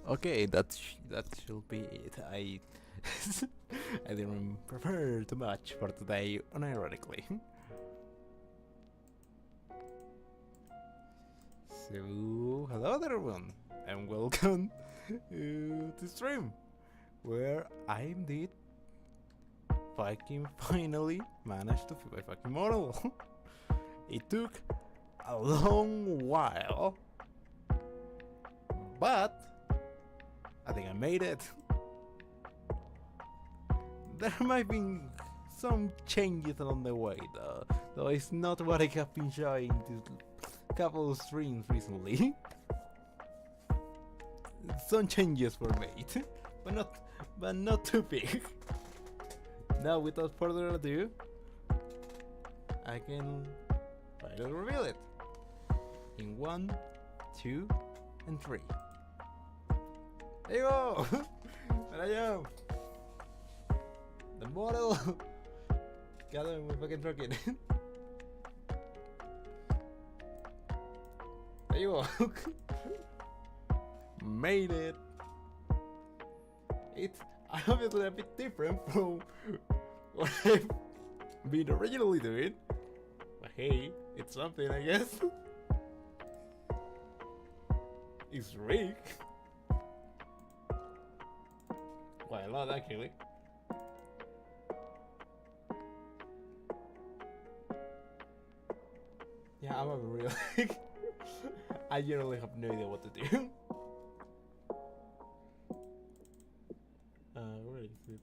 Okay, that should be it. I I didn't prepare too much for today, unironically. So, hello everyone, and welcome to stream, where I indeed fucking finally managed to feel my fucking model. It took a long while, but I think I made it. There might be some changes along the way though it's not what I have been showing this couple of streams recently. Some changes were made, but not too big. Now without further ado, I can finally reveal it in 1, 2, and 3. There you go! There I am! The model! God damn, we're fucking trucking. There you go! Made it! It's obviously a bit different from what I've been originally doing. But hey, it's something, I guess. It's Rick. Quite a lot, actually. Yeah, I'm a real. I generally have no idea what to do. Where is it?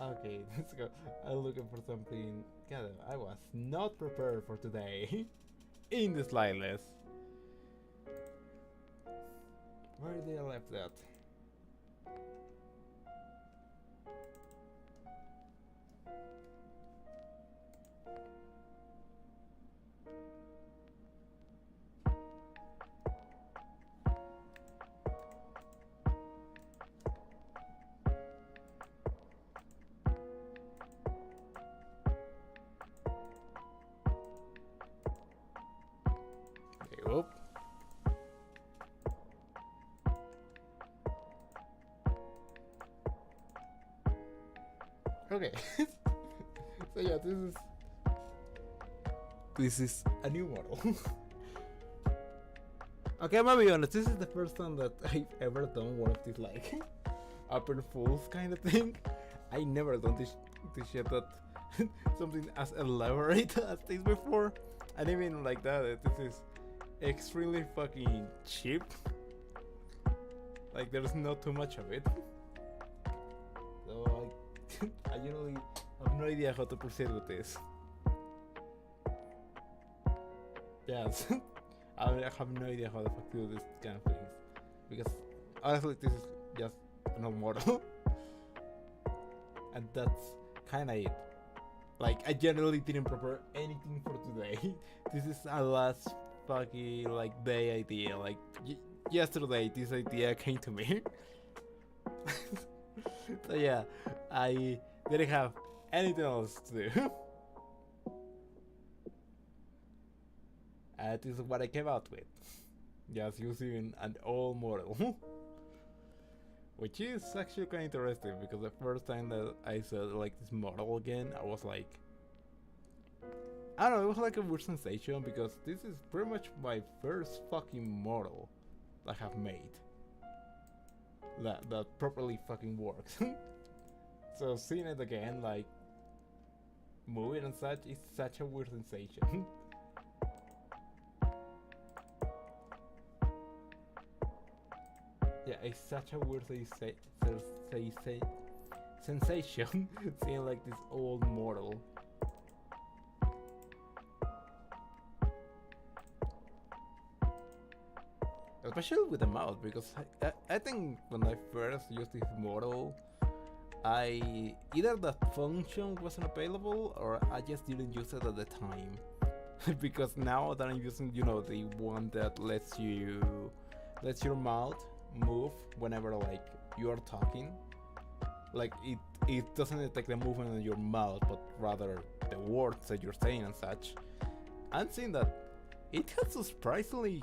Okay, let's go. I'm looking for something. God, I was not prepared for today. In the slightest. Where did I left that? Whoop. Okay. So yeah, this is a new model. Okay, I'm gonna be honest, this is the first time that I've ever done one of these like upper fulls kind of thing. I never done this shit that something as elaborate as this before. And even like that, this is extremely fucking cheap. Like there's not too much of it. So I generally have no idea how to proceed with this. Yes. I have no idea how the fuck to do this kind of things. Because honestly this is just an old model. And that's kinda it. Like I generally didn't prepare anything for today. This is a last fucking like day idea. Like yesterday this idea came to me. So yeah, I didn't have anything else to do. And this is what I came out with. Just using an old model. Which is actually kind of interesting because the first time that I saw like this model again, I was like, I don't know, it was like a weird sensation because this is pretty much my first fucking model I have made that properly fucking works. So seeing it again, like moving and such, is such a weird sensation. Yeah, it's such a weird sensation seeing like this old model. Especially with the mouse, because I think when I first used this model, I either that function wasn't available or I just didn't use it at the time. Because now that I'm using, you know, the one that lets your mouth move whenever like you are talking, like it it doesn't detect the movement in your mouth, but rather the words that you're saying and such. I'm seeing that it has surprisingly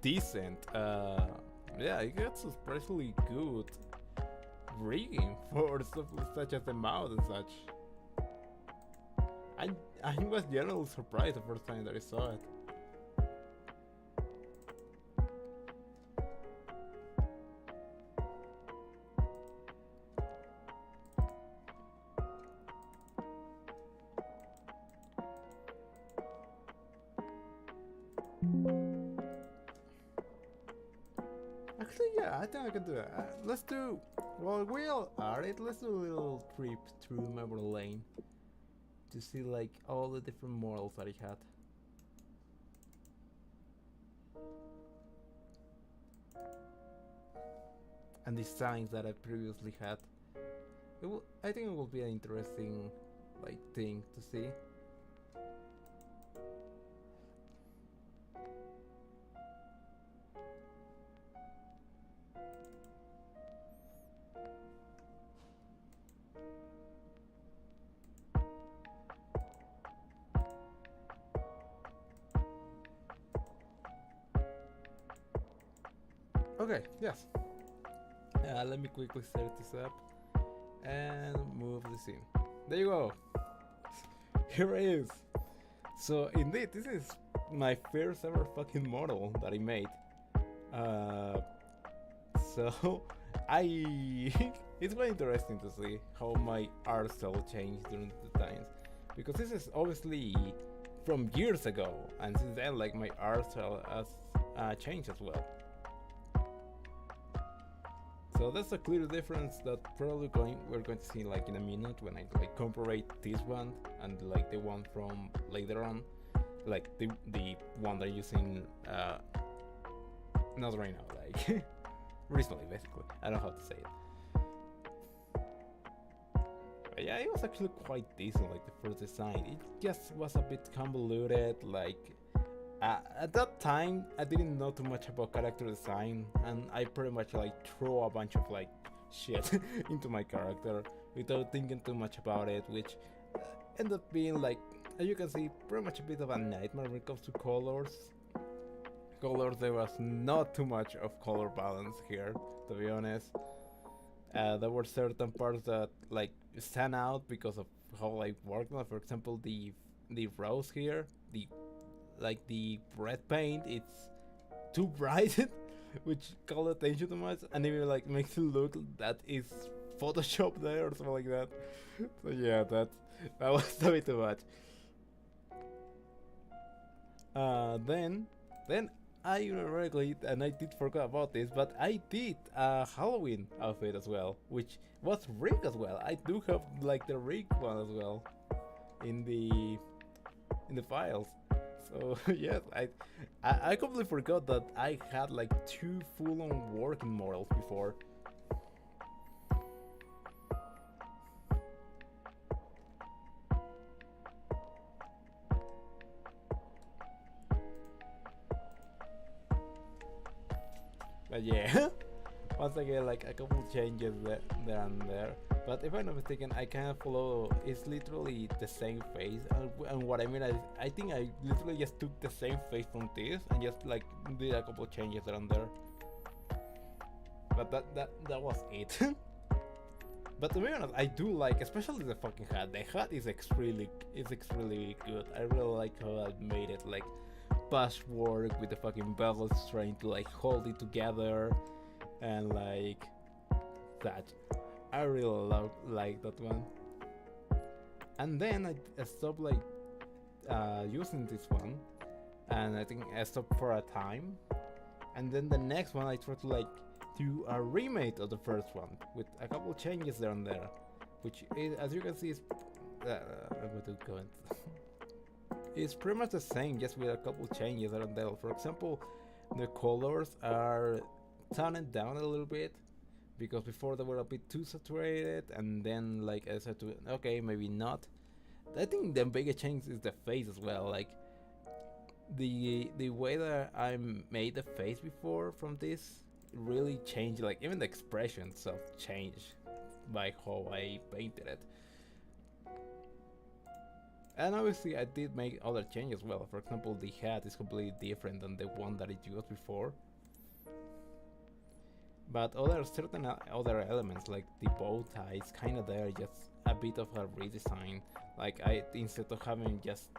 decent, yeah, it gets surprisingly good rigging for stuff such as the mouth and such. I was generally surprised the first time that I saw it. Actually, yeah, I think I can do it. Let's do. Well, we all are it. Let's do a little trip through memory lane to see like all the different models that he had. And designs that I previously had. I think it will be an interesting like thing to see. Okay, yes. Let me quickly set this up and move this in. There you go. Here it is. So indeed, this is my first ever fucking model that I made. So it's quite interesting to see how my art style changed during the times, because this is obviously from years ago, and since then, like, my art style has changed as well. So that's a clear difference that probably we're going to see like in a minute when I like compare this one and like the one from later on, like the one they're using not right now, like recently, basically. I don't know how to say it. But yeah, it was actually quite decent, like the first design. It just was a bit convoluted, like at that time I didn't know too much about character design, and I pretty much like throw a bunch of like shit into my character without thinking too much about it, which ended up being like, as you can see, pretty much a bit of a nightmare when it comes to colors. There was not too much of color balance here, to be honest. There were certain parts that like stand out because of how I worked on. For example, the rose here, the red paint, it's too bright, which called attention too much, and even like makes it look that is Photoshop there or something like that. So yeah, that was a bit too much. Then I ironically, and I did forget about this, but I did a Halloween outfit as well, which was rigged as well. I do have like the rigged one as well in the files. So yes, I completely forgot that I had like 2 full-on working models before. But yeah, once again, like a couple changes there and there. But if I'm not mistaken, I kind of follow. It's literally the same face, and what I mean, I think I literally just took the same face from this and just like did a couple changes around there. But that was it. But to be honest, I do like, especially the fucking hat. The hat is extremely good. I really like how I made it like patchwork with the fucking bells trying to like hold it together, and like that. I really like that one. And then I stopped like using this one, and I think I stopped for a time. And then the next one I tried to like do a remake of the first one with a couple changes there and there, which is, as you can see, is it's pretty much the same, just with a couple changes there and there. For example, the colors are toned down a little bit, because before they were a bit too saturated, and then like I said to okay, maybe not. I think the biggest change is the face as well. Like the way that I made the face before from this really changed. Like even the expressions of change by how I painted it. And obviously I did make other changes as well. For example, the hat is completely different than the one that I used before. But certain other elements like the bow tie is kind of there, just a bit of a redesign. Like instead of having just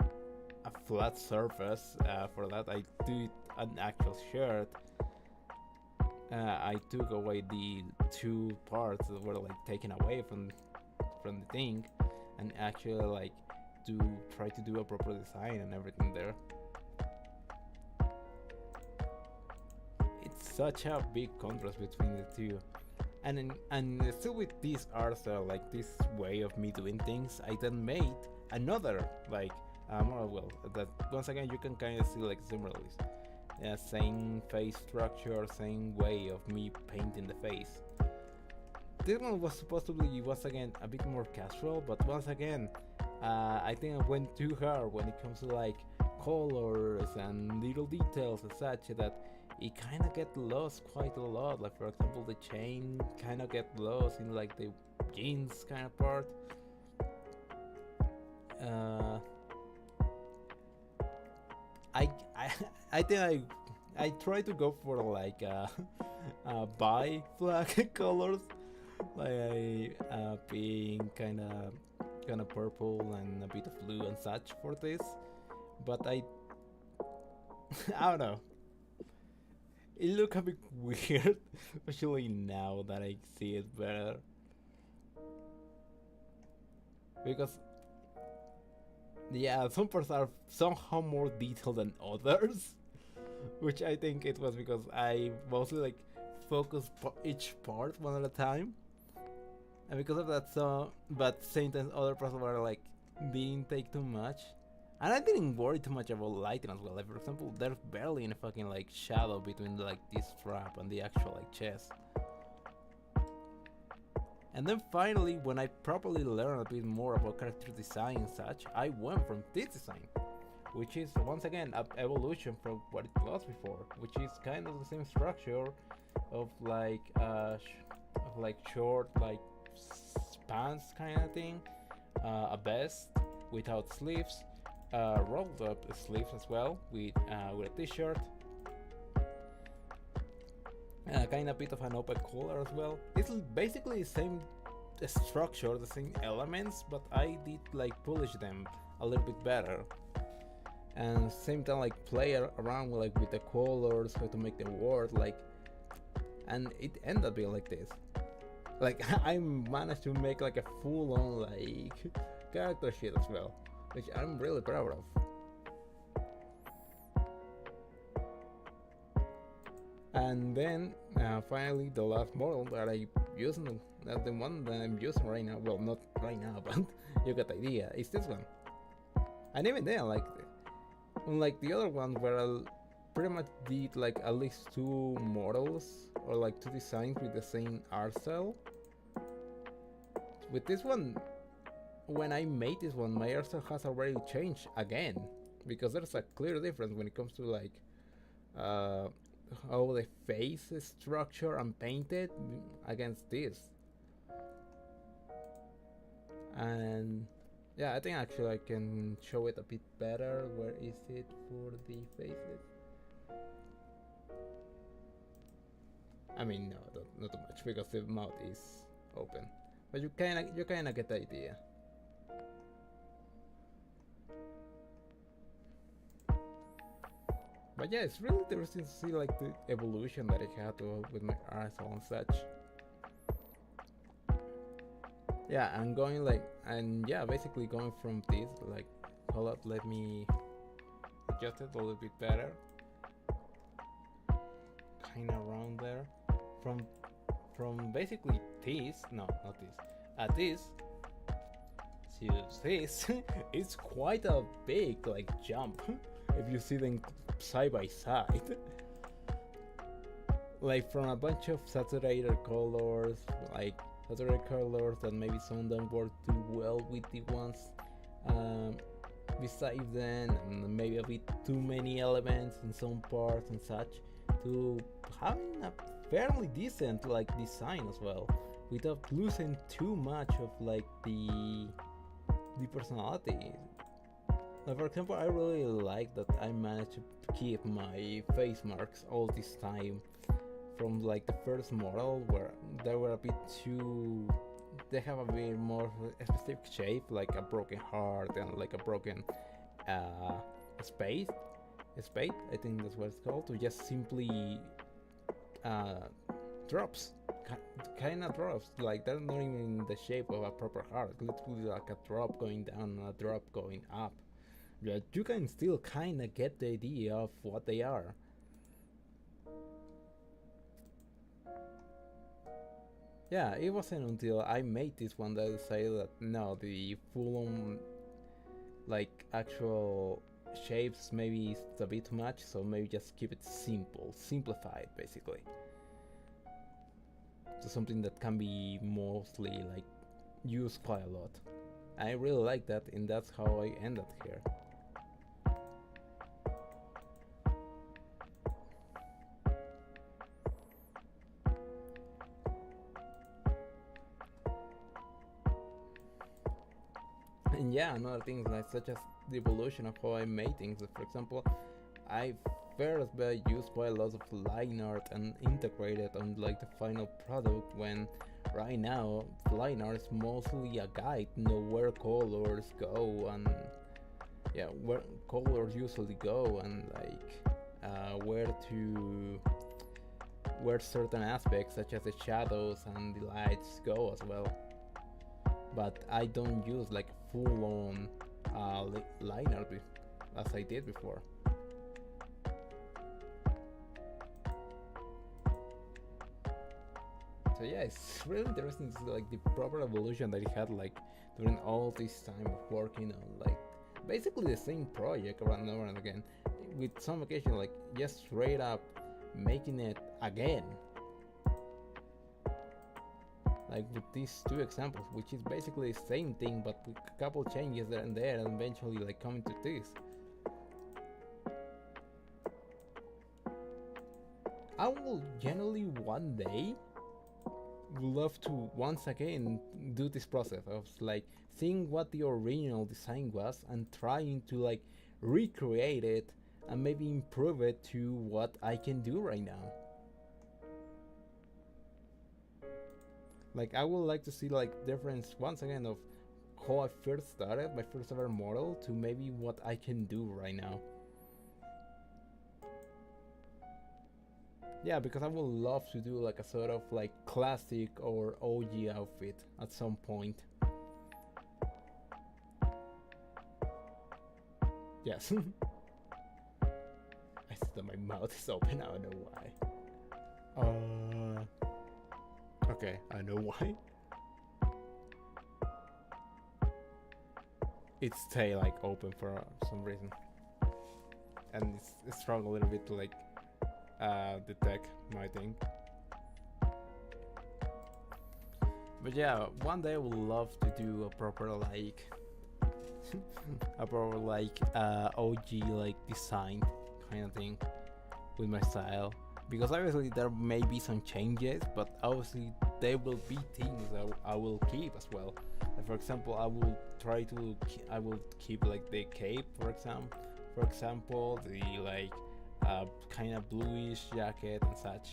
a flat surface for that, I do an actual shirt. I took away the two parts that were like taken away from the thing, and actually like try to do a proper design and everything there. It's such a big contrast between the two, and still with this art style, like this way of me doing things, I then made another like well, that once again you can kind of see like similarities. Same face structure, same way of me painting the face. This one was supposed to be again a bit more casual, but once again, I think I went too hard when it comes to like colors and little details and such that it kind of get lost quite a lot. Like for example, the chain kind of get lost in like the jeans kind of part. I think I try to go for like bi flag colors, like pink, kind of purple, and a bit of blue and such for this. But I don't know. It look a bit weird, especially now that I see it better, because yeah, some parts are somehow more detailed than others, which I think it was because I mostly like focused each part one at a time, and because of that, but same time other parts were like didn't take too much, and I didn't worry too much about lighting as well. Like for example, there's barely any fucking like shadow between like this strap and the actual like chest. And then finally, when I properly learned a bit more about character design and such, I went from this design, which is once again an evolution from what it was before, which is kind of the same structure of like short like pants kind of thing, a vest without sleeves, rolled up sleeves as well with a t-shirt. Kind of bit of an open collar as well. It's basically the same structure, the same elements, but I did like polish them a little bit better, and same time like play around like with the colors, how to make them work, like, and it ended up being like this. Like I managed to make like a full-on like character sheet as well, which I'm really proud of. And then finally the last model that I use, the one that I'm using right now, well not right now, but you got the idea, is this one. And even then, like unlike the other one where I pretty much did like at least two models or like two designs with the same art style, with this one, when I made this one, my art style has already changed again, because there's a clear difference when it comes to like how the face is structured and painted against this. And yeah, I think actually I can show it a bit better. Where is it for the faces? I mean, no, not too much, because the mouth is open, but you kind of get the idea. But yeah, it's really interesting to see like the evolution that it had with my art and such. Yeah, I'm going like, and yeah, basically going from this, like, hold up, let me adjust it a little bit better. Kind of around there. From basically this, no, not this, this to this, it's quite a big like jump if you see them side by side. Like from a bunch of saturated colors, like saturated colors that maybe some don't work too well with the ones beside them, and maybe a bit too many elements in some parts and such, to having a fairly decent like design as well. without losing too much of like the personality. Like for example, I really like that I managed to keep my face marks all this time from like the first model where they were a bit too, they have a bit more specific shape, like a broken heart and like a broken uh, spade. Spade, I think that's what it's called. To just simply uh, drops, kind of drops. Like they're not even in the shape of a proper heart. Literally like a drop going down and a drop going up. Yeah, you can still kind of get the idea of what they are. Yeah, it wasn't until I made this one that I decided that no, the full-on like actual shapes maybe it's a bit too much, so maybe just keep it simple, simplified basically. So something that can be mostly like used quite a lot. I really like that, and that's how I ended here. And yeah, another things like such as the evolution of how I made things. For example, I first used quite a lot of line art and integrated on like the final product, when right now line art is mostly a guide, you know, where colors go, and yeah, where colors usually go, and like where certain aspects such as the shadows and the lights go as well. But I don't use like full on line art as I did before. So yeah, it's really interesting to see like the proper evolution that he had like during all this time of working on like basically the same project over and over and again, with some occasion like just straight up making it again. Like with these two examples, which is basically the same thing but with a couple changes there and there, and eventually like coming to this. I will generally one day would love to once again do this process of like seeing what the original design was and trying to like recreate it and maybe improve it to what I can do right now. Like I would like to see like difference once again of how I first started my first ever model to maybe what I can do right now. Yeah, because I would love to do like a sort of like classic or OG outfit at some point. Yes. I see that my mouth is open, I don't know why. Okay, I know why. It's stay like open for some reason. And it's struggle a little bit to like detect my thing. But yeah, one day I would love to do a proper like a proper like OG like design kind of thing with my style, because obviously there may be some changes, but obviously there will be things that I will keep as well. Like for example, I will keep like the cape, for example, the like kind of bluish jacket and such.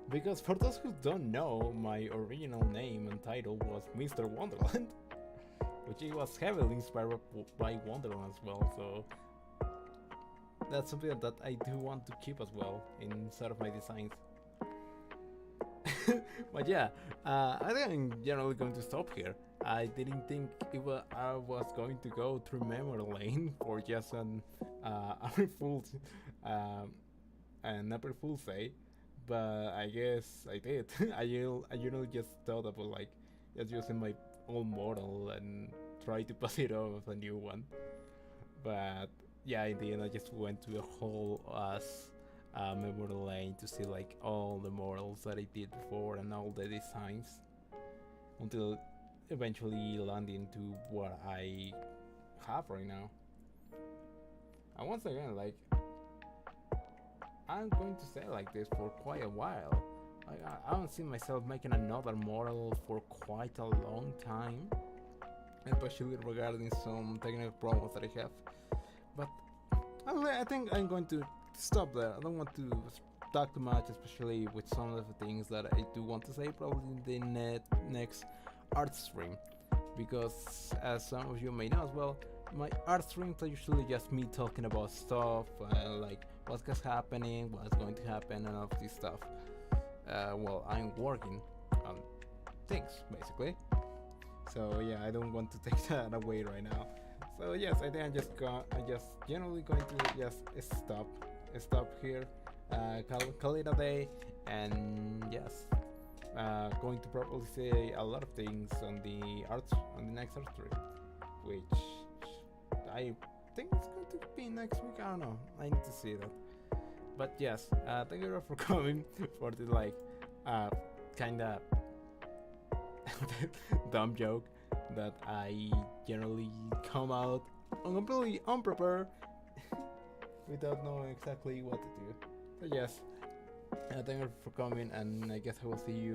Because for those who don't know, my original name and title was Mr. Wonderland, which it was heavily inspired by Wonderland as well, so that's something that I do want to keep as well inside of my designs. But yeah, I think I'm generally going to stop here. I didn't think I was going to go through memory lane for just April Fool's, an April Fool's Day, but I guess I did. I just thought about like just using my old model and try to pass it off as a new one. But yeah, in the end, I just went to a whole memory lane to see like all the models that I did before and all the designs until eventually landing to what I have right now. And once again, like I'm going to stay like this for quite a while. I don't see myself making another model for quite a long time, especially regarding some technical problems that I have. But I think I'm going to stop there. I don't want to talk too much, especially with some of the things that I do want to say probably in the next art stream. Because as some of you may know as well, my art streams are usually just me talking about stuff, like what's happening, what's going to happen, and all of this stuff. Well, I'm working on things basically. So yeah, I don't want to take that away right now. So yes, I think I just generally going to just stop here, call it a day, and yes, going to probably say a lot of things on the next art stream, which I think it's going to be next week. I don't know. I need to see that. But yes, thank you all for coming for the like, kinda dumb joke that I generally come out completely unprepared without knowing exactly what to do. But yes, thank you for coming, and I guess I will see you